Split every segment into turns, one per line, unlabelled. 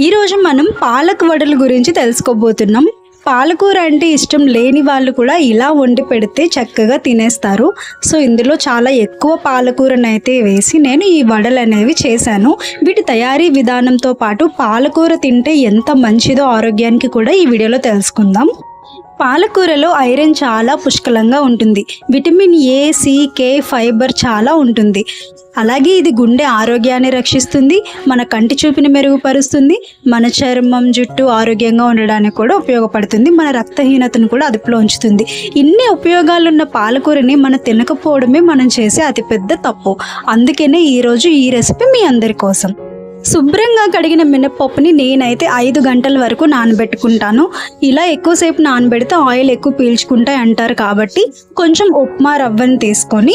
ఈరోజు మనం పాలక్ వడల గురించి తెలుసుకోబోతున్నాం. పాలకూర అంటే ఇష్టం లేని వాళ్ళు కూడా ఇలా వండి పెడితే చక్కగా తినేస్తారు. సో ఇందులో చాలా ఎక్కువ పాలకూరనైతే వేసి నేను ఈ వడలు అనేవి చేశాను. వీటి తయారీ విధానంతో పాటు పాలకూర తింటే ఎంత మంచిదో ఆరోగ్యానికి కూడా ఈ వీడియోలో తెలుసుకుందాం. పాలకూరలో ఐరన్ చాలా పుష్కలంగా ఉంటుంది. Vitamin A, C, K, fibre చాలా ఉంటుంది. అలాగే ఇది గుండె ఆరోగ్యాన్ని రక్షిస్తుంది, మన కంటి చూపుని మెరుగుపరుస్తుంది, మన చర్మం, జుట్టు ఆరోగ్యంగా ఉండడానికి కూడా ఉపయోగపడుతుంది, మన రక్తహీనతను కూడా అదుపులో ఉంచుతుంది. ఇన్ని ఉపయోగాలున్న పాలకూరని మనం తినకపోవడమే మనం చేసే అతిపెద్ద తప్పు. అందుకనే ఈరోజు ఈ రెసిపీ మీ అందరి కోసం. శుభ్రంగా కడిగిన మినపప్పుని నేనైతే 5 గంటల వరకు నానబెట్టుకుంటాను. ఇలా ఎక్కువసేపు నానబెడితే ఆయిల్ ఎక్కువ పీల్చుకుంటాయి అంటారు కాబట్టి కొంచెం ఉప్మా రవ్వని తీసుకొని,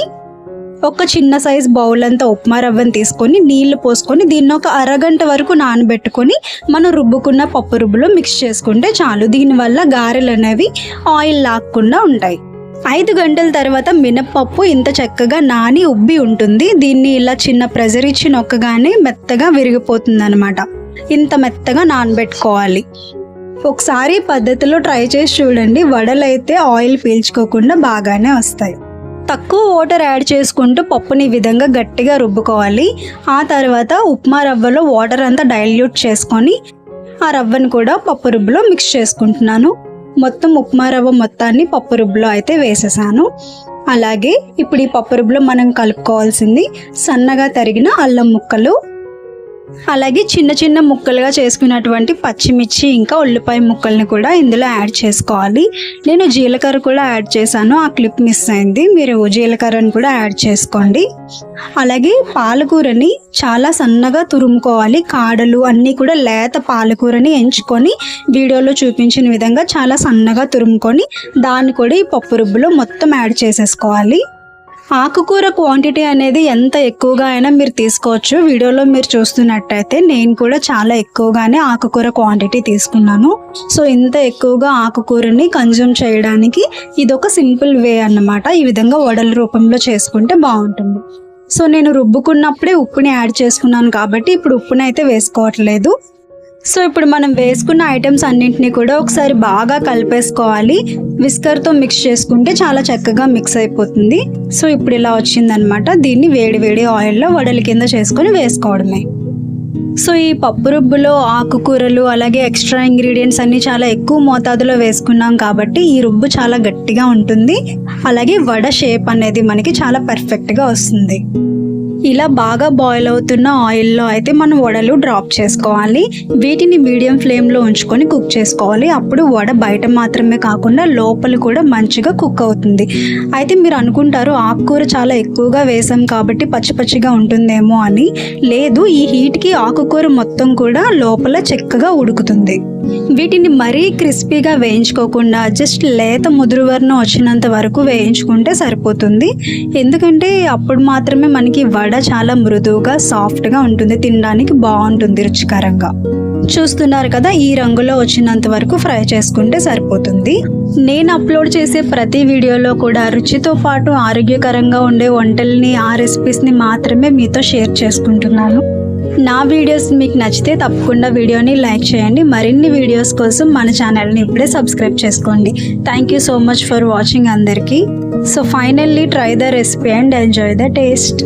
ఒక చిన్న సైజ్ బౌల్ అంతా ఉప్మా రవ్వని తీసుకొని నీళ్లు పోసుకొని దీన్ని ఒక అరగంట వరకు నానబెట్టుకొని మనం రుబ్బుకున్న పప్పు రుబ్బులో మిక్స్ చేసుకుంటే చాలు. దీనివల్ల గారెలు అనేవి ఆయిల్ లాక్కుండా ఉంటాయి. 5 గంటల తర్వాత మినప్పప్పు ఇంత చక్కగా నాని ఉబ్బి ఉంటుంది. దీన్ని ఇలా చిన్న ప్రెజర్ ఇచ్చి నొక్కగానే మెత్తగా విరిగిపోతుంది అనమాట. ఇంత మెత్తగా నానబెట్టుకోవాలి. ఒకసారి పద్ధతిలో ట్రై చేసి చూడండి. వడలు అయితే ఆయిల్ పీల్చుకోకుండా బాగానే వస్తాయి. తక్కువ వాటర్ యాడ్ చేసుకుంటూ పప్పుని ఈ విధంగా గట్టిగా రుబ్బుకోవాలి. ఆ తర్వాత ఉప్మా రవ్వలో వాటర్ అంతా డైల్యూట్ చేసుకొని ఆ రవ్వను కూడా పప్పు రుబ్బులో మిక్స్ చేసుకుంటున్నాను. మొత్తం ఉప్మా రవ్వ మొత్తాన్ని పప్పు రుబ్బులో అయితే వేసేసాను. అలాగే ఇప్పుడు ఈ పప్పు రుబ్బులో మనం కలుపుకోవాల్సింది సన్నగా తరిగిన అల్లం ముక్కలు, అలాగే చిన్న చిన్న ముక్కలుగా చేసుకున్నటువంటి పచ్చిమిర్చి, ఇంకా ఉల్లిపాయ ముక్కల్ని కూడా ఇందులో యాడ్ చేసుకోవాలి. నేను జీలకర్ర కూడా యాడ్ చేశాను, ఆ క్లిప్ మిస్ అయింది. మీరు జీలకర్రని కూడా యాడ్ చేసుకోండి. అలాగే పాలకూరని చాలా సన్నగా తురుముకోవాలి. కాడలు అన్నీ కూడా లేత పాలకూరని ఎంచుకొని వీడియోలో చూపించిన విధంగా చాలా సన్నగా తురుముకొని దాన్ని కూడా ఈ పప్పు రుబ్బులో మొత్తం యాడ్ చేసేసుకోవాలి. ఆకుకూర క్వాంటిటీ అనేది ఎంత ఎక్కువగా అయినా మీరు తీసుకోవచ్చు. వీడియోలో మీరు చూస్తున్నట్టయితే నేను కూడా చాలా ఎక్కువగానే ఆకుకూర క్వాంటిటీ తీసుకున్నాను. సో ఇంత ఎక్కువగా ఆకుకూరని కన్జ్యూమ్ చేయడానికి ఇదొక సింపుల్ వే అన్నమాట. ఈ విధంగా వడల రూపంలో చేసుకుంటే బాగుంటుంది. సో నేను రుబ్బుకున్నప్పుడే ఉప్పుని యాడ్ చేసుకున్నాను కాబట్టి ఇప్పుడు ఉప్పుని అయితే వేసుకోవట్లేదు. సో ఇప్పుడు మనం వేసుకున్న ఐటమ్స్ అన్నింటినీ కూడా ఒకసారి బాగా కలిపేసుకోవాలి. విస్కర్తో మిక్స్ చేసుకుంటే చాలా చక్కగా మిక్స్ అయిపోతుంది. సో ఇప్పుడు ఇలా వచ్చిందనమాట. దీన్ని వేడి వేడి ఆయిల్లో వడల కింద చేసుకొని వేసుకోవడమే. సో ఈ పప్పు రుబ్బులో ఆకుకూరలు అలాగే ఎక్స్ట్రా ఇంగ్రీడియంట్స్ అన్నీ చాలా ఎక్కువ మోతాదులో వేసుకున్నాం కాబట్టి ఈ రుబ్బు చాలా గట్టిగా ఉంటుంది. అలాగే వడ షేప్ అనేది మనకి చాలా పర్ఫెక్ట్గా వస్తుంది. ఇలా బాగా బాయిల్ అవుతున్న ఆయిల్లో అయితే మనం వడలు డ్రాప్ చేసుకోవాలి. వీటిని మీడియం ఫ్లేమ్లో ఉంచుకొని కుక్ చేసుకోవాలి. అప్పుడు వడ బయట మాత్రమే కాకుండా లోపల కూడా మంచిగా కుక్ అవుతుంది. అయితే మీరు అనుకుంటారు ఆకుకూర చాలా ఎక్కువగా వేసాం కాబట్టి పచ్చి పచ్చిగా ఉంటుందేమో అని. లేదు, ఈ హీట్కి ఆకుకూర మొత్తం కూడా లోపల చక్కగా ఉడుకుతుంది. వీటిని మరీ క్రిస్పీగా వేయించుకోకుండా జస్ట్ లేత ముదురు వర్ణం వచ్చినంత వరకు వేయించుకుంటే సరిపోతుంది. ఎందుకంటే అప్పుడు మాత్రమే మనకి వడ చాలా మృదువుగా సాఫ్ట్గా ఉంటుంది, తినడానికి బాగుంటుంది, రుచికరంగా. చూస్తున్నారు కదా, ఈ రంగులో వచ్చినంత వరకు ఫ్రై చేసుకుంటే సరిపోతుంది. నేను అప్లోడ్ చేసే ప్రతి వీడియోలో కూడా రుచితో పాటు ఆరోగ్యకరంగా ఉండే వంటల్ని, ఆ రెసిపీస్ని మాత్రమే మీతో షేర్ చేసుకుంటున్నాను. నా వీడియోస్ మీకు నచ్చితే తప్పకుండా వీడియోని లైక్ చేయండి. మరిన్ని వీడియోస్ కోసం మన ఛానల్ని ఇప్పుడే సబ్స్క్రైబ్ చేసుకోండి. Thank you so much for watching అందరికీ. So finally try the recipe and enjoy the taste.